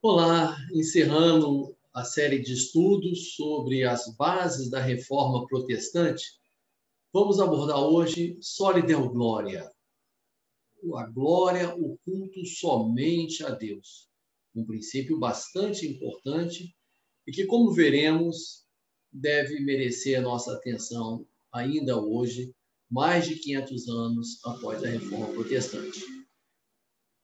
Olá, encerrando a série de estudos sobre as bases da Reforma Protestante, vamos abordar hoje Soli Deo Gloria, a glória, o culto somente a Deus. Um princípio bastante importante e que, como veremos, deve merecer a nossa atenção ainda hoje, mais de 500 anos após a Reforma Protestante.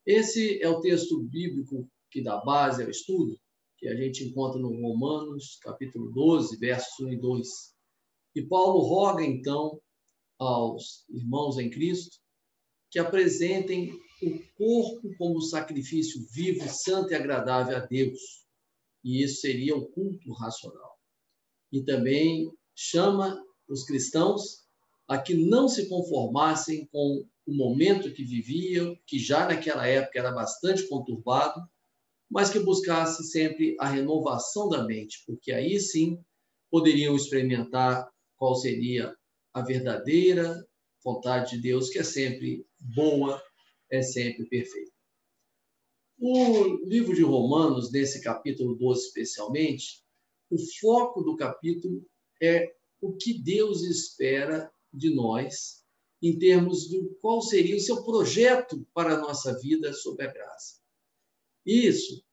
Esse é o texto bíblico que dá base ao estudo, que a gente encontra no Romanos, capítulo 12, versos 1 e 2. E Paulo roga, então, aos irmãos em Cristo que apresentem o corpo como sacrifício vivo, santo e agradável a Deus. E isso seria o culto racional. E também chama os cristãos a que não se conformassem com o momento que viviam, que já naquela época era bastante conturbado, mas que buscasse sempre a renovação da mente, porque aí sim poderiam experimentar qual seria a verdadeira vontade de Deus, que é sempre boa, é sempre perfeita. O livro de Romanos, nesse capítulo 12 especialmente, o foco do capítulo é o que Deus espera de nós em termos de qual seria o seu projeto para a nossa vida sob a graça. Isso,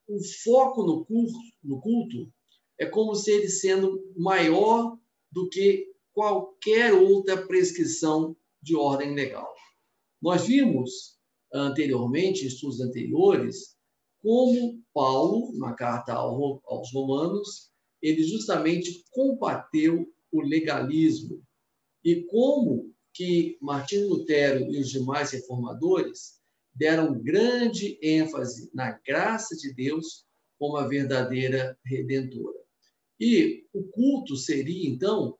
o foco no culto é como se ele sendo maior do que qualquer outra prescrição de ordem legal. Nós vimos anteriormente, em estudos anteriores, como Paulo, na carta aos Romanos, ele justamente combateu o legalismo e como que Martinho Lutero e os demais reformadores deram grande ênfase na graça de Deus como a verdadeira redentora. E o culto seria, então,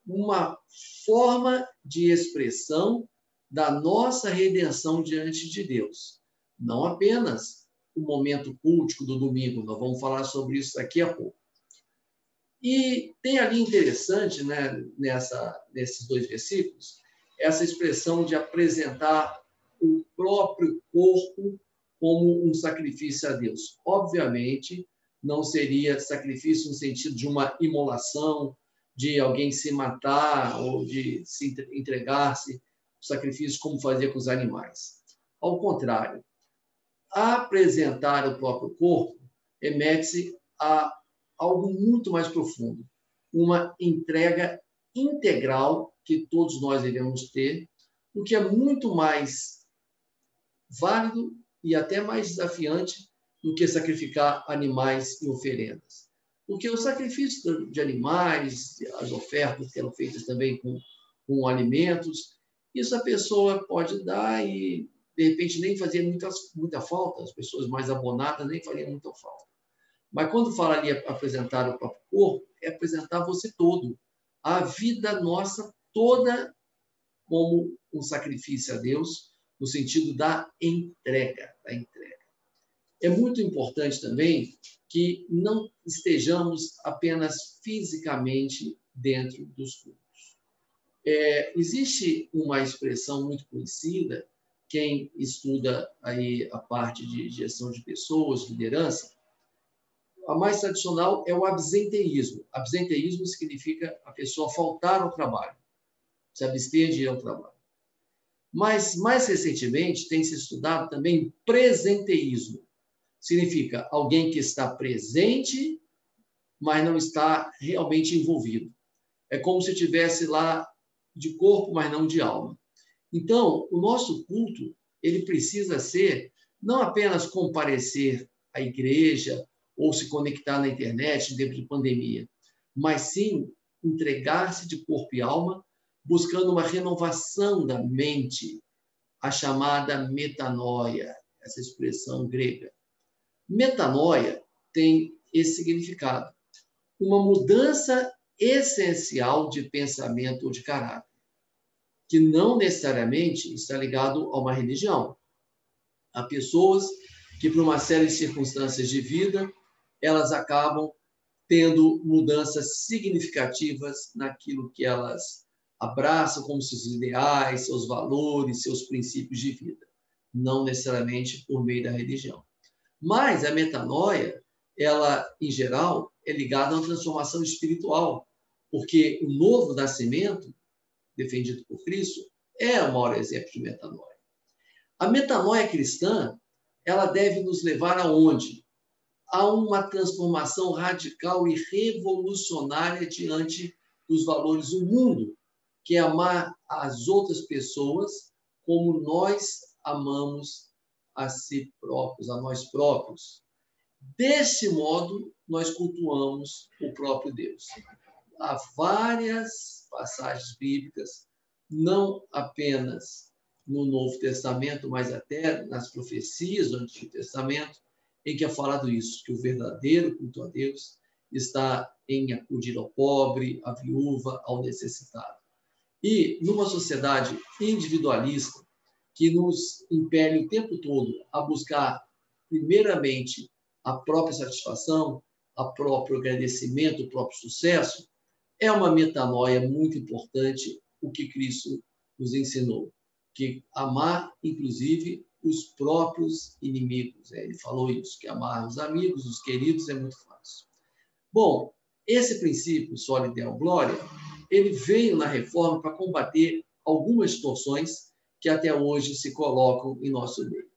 uma forma de expressão da nossa redenção diante de Deus. Não apenas o momento cultico do domingo, nós vamos falar sobre isso daqui a pouco. E tem ali interessante, né, nesses dois versículos, essa expressão de apresentar o próprio corpo como um sacrifício a Deus. Obviamente, não seria sacrifício no sentido de uma imolação, de alguém se matar ou de se entregar-se, sacrifício como fazia com os animais. Ao contrário, apresentar o próprio corpo remete a algo muito mais profundo, uma entrega integral que todos nós devemos ter, o que é muito mais válido e até mais desafiante do que sacrificar animais e oferendas. Porque o sacrifício de animais, as ofertas que eram feitas também com alimentos, isso a pessoa pode dar e, de repente, nem fazia muita falta, as pessoas mais abonadas nem fariam muita falta. Mas quando fala ali apresentar o próprio corpo, é apresentar você todo, a vida nossa toda como um sacrifício a Deus, no sentido da entrega. É muito importante também que não estejamos apenas fisicamente dentro dos cultos. Existe uma expressão muito conhecida, quem estuda aí a parte de gestão de pessoas, liderança, a mais tradicional é o absenteísmo. Absenteísmo significa a pessoa faltar ao trabalho, se abster de ir ao trabalho. Mas, mais recentemente, tem se estudado também presenteísmo. Significa alguém que está presente, mas não está realmente envolvido. É como se estivesse lá de corpo, mas não de alma. Então, o nosso culto, ele precisa ser não apenas comparecer à igreja ou se conectar na internet em tempo de pandemia, mas sim entregar-se de corpo e alma, buscando uma renovação da mente, a chamada metanoia, essa expressão grega. Metanoia tem esse significado, uma mudança essencial de pensamento ou de caráter, que não necessariamente está ligado a uma religião. Há pessoas que, por uma série de circunstâncias de vida, elas acabam tendo mudanças significativas naquilo que elas abraçam como seus ideais, seus valores, seus princípios de vida, não necessariamente por meio da religião. Mas a metanoia, ela, em geral, é ligada a uma transformação espiritual, porque o novo nascimento, defendido por Cristo, é o maior exemplo de metanoia. A metanoia cristã, ela deve nos levar aonde? A uma transformação radical e revolucionária diante dos valores do mundo, que é amar as outras pessoas como nós amamos a si próprios, a nós próprios. Desse modo, nós cultuamos o próprio Deus. Há várias passagens bíblicas, não apenas no Novo Testamento, mas até nas profecias do Antigo Testamento, em que é falado isso, que o verdadeiro culto a Deus está em acudir ao pobre, à viúva, ao necessitado. E numa sociedade individualista, que nos impele o tempo todo a buscar, primeiramente, a própria satisfação, o próprio agradecimento, o próprio sucesso, é uma metanoia muito importante o que Cristo nos ensinou, que amar, inclusive, os próprios inimigos. Ele falou isso, que amar os amigos, os queridos, é muito fácil. Bom, esse princípio, Soli Deo Gloria, ele veio na reforma para combater algumas distorções que até hoje se colocam em nosso meio.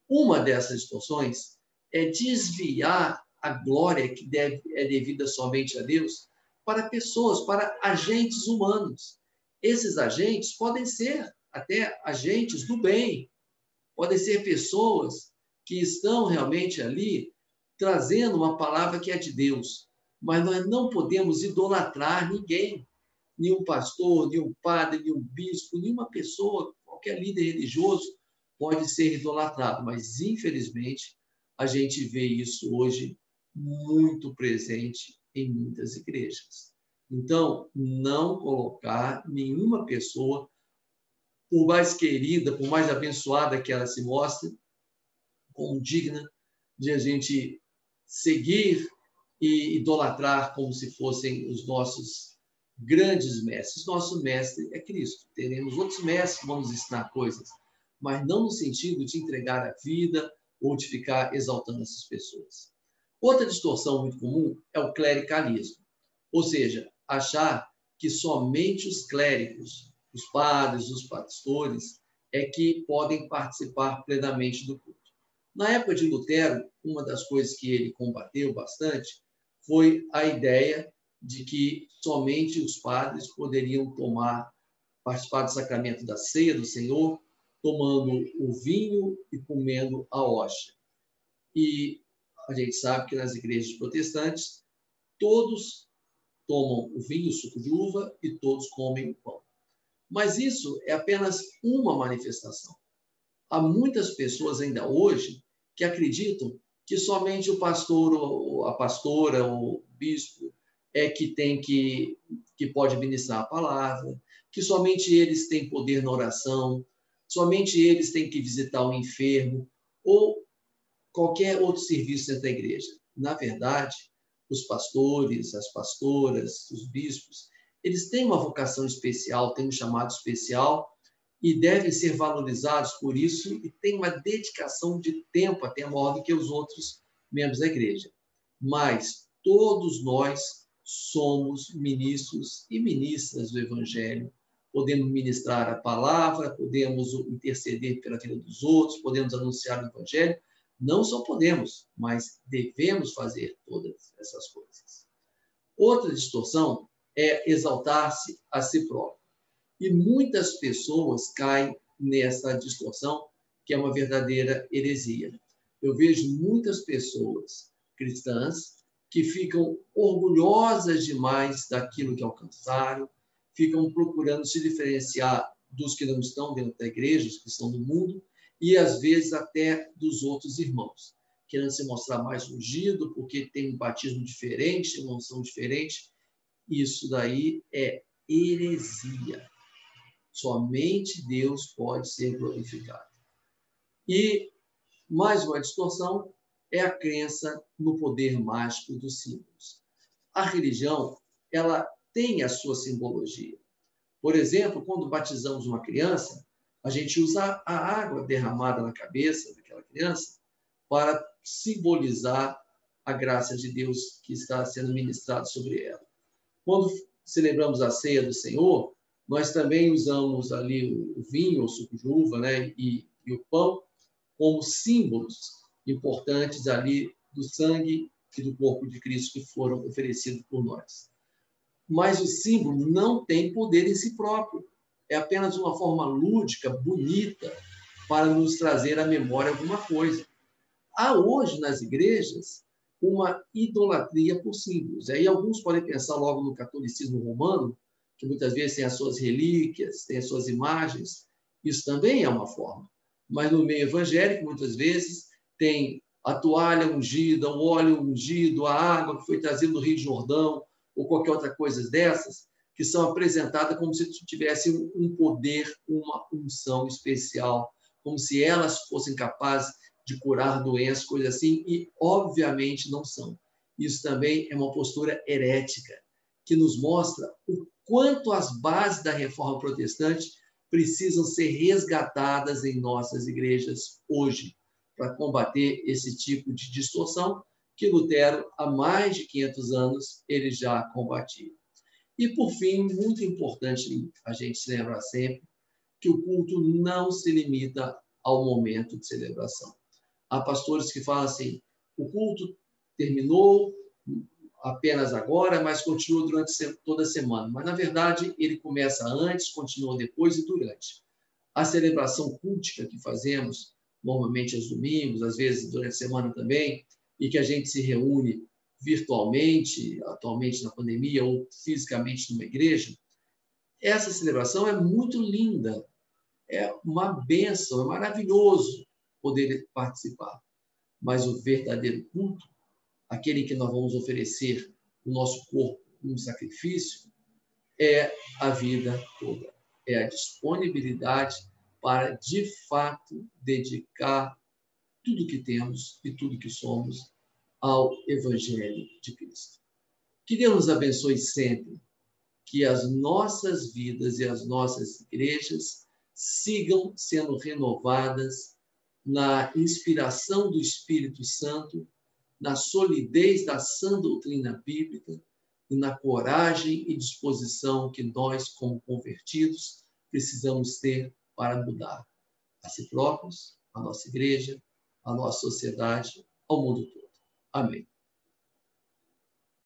Uma dessas distorções é desviar a glória que é devida somente a Deus para pessoas, para agentes humanos. Esses agentes podem ser até agentes do bem, podem ser pessoas que estão realmente ali trazendo uma palavra que é de Deus, mas nós não podemos idolatrar ninguém, nenhum pastor, nenhum padre, nenhum bispo, nenhuma pessoa, qualquer líder religioso pode ser idolatrado, mas infelizmente a gente vê isso hoje muito presente em muitas igrejas. Então, não colocar nenhuma pessoa, por mais querida, por mais abençoada que ela se mostre, como digna de a gente seguir e idolatrar como se fossem os nossos grandes mestres. Nosso mestre é Cristo. Teremos outros mestres que vão nos ensinar coisas, mas não no sentido de entregar a vida ou de ficar exaltando essas pessoas. Outra distorção muito comum é o clericalismo, ou seja, achar que somente os clérigos, os padres, os pastores, é que podem participar plenamente do culto. Na época de Lutero, uma das coisas que ele combateu bastante foi a ideia de que somente os padres poderiam participar do sacramento da ceia do Senhor, tomando o vinho e comendo a hóstia. E a gente sabe que nas igrejas protestantes, todos tomam o vinho, o suco de uva, e todos comem o pão. Mas isso é apenas uma manifestação. Há muitas pessoas ainda hoje que acreditam que somente o pastor, ou a pastora, ou o bispo é que pode ministrar a palavra, que somente eles têm poder na oração, somente eles têm que visitar o enfermo, ou qualquer outro serviço dentro da igreja. Na verdade, os pastores, as pastoras, os bispos, eles têm uma vocação especial, têm um chamado especial e devem ser valorizados por isso e têm uma dedicação de tempo até maior do que os outros membros da igreja. Mas todos nós somos ministros e ministras do Evangelho. Podemos ministrar a palavra, podemos interceder pela vida dos outros, podemos anunciar o Evangelho. Não só podemos, mas devemos fazer todas essas coisas. Outra distorção é exaltar-se a si próprio. E muitas pessoas caem nessa distorção, que é uma verdadeira heresia. Eu vejo muitas pessoas cristãs que ficam orgulhosas demais daquilo que alcançaram, ficam procurando se diferenciar dos que não estão dentro da igreja, os que estão no mundo, e às vezes até dos outros irmãos, querendo se mostrar mais ungido, porque tem um batismo diferente, uma unção diferente. Isso daí é heresia. Somente Deus pode ser glorificado. E mais uma distorção é a crença no poder mágico dos símbolos. A religião, ela tem a sua simbologia. Por exemplo, quando batizamos uma criança, a gente usa a água derramada na cabeça daquela criança para simbolizar a graça de Deus que está sendo ministrada sobre ela. Quando celebramos a ceia do Senhor, nós também usamos ali o vinho, o suco de uva, né, e o pão como símbolos importantes ali do sangue e do corpo de Cristo que foram oferecidos por nós. Mas o símbolo não tem poder em si próprio. É apenas uma forma lúdica, bonita, para nos trazer à memória alguma coisa. Há hoje nas igrejas uma idolatria por símbolos. Aí alguns podem pensar logo no catolicismo romano, que muitas vezes tem as suas relíquias, tem as suas imagens. Isso também é uma forma. Mas no meio evangélico, muitas vezes, tem a toalha ungida, o óleo ungido, a água que foi trazida do Rio Jordão, ou qualquer outra coisa dessas, que são apresentadas como se tivessem um poder, uma unção especial, como se elas fossem capazes de curar doenças, coisas assim, e obviamente não são. Isso também é uma postura herética, que nos mostra o quanto as bases da reforma protestante precisam ser resgatadas em nossas igrejas hoje, para combater esse tipo de distorção que Lutero, há mais de 500 anos, ele já combatia. E, por fim, muito importante a gente se lembrar sempre que o culto não se limita ao momento de celebração. Há pastores que falam assim, o culto terminou apenas agora, mas continua durante toda a semana. Mas, na verdade, ele começa antes, continua depois e durante. A celebração cultica que fazemos, normalmente aos domingos, às vezes durante a semana também, e que a gente se reúne virtualmente, atualmente na pandemia, ou fisicamente numa igreja, essa celebração é muito linda, é uma bênção, é maravilhoso poder participar. Mas o verdadeiro culto, aquele que nós vamos oferecer o nosso corpo como sacrifício, é a vida toda. É a disponibilidade para, de fato, dedicar tudo que temos e tudo que somos ao Evangelho de Cristo. Que Deus nos abençoe sempre, que as nossas vidas e as nossas igrejas sigam sendo renovadas na inspiração do Espírito Santo, na solidez da sã doutrina bíblica e na coragem e disposição que nós, como convertidos, precisamos ter para mudar a si próprios, a nossa igreja, a nossa sociedade, ao mundo todo. Amém.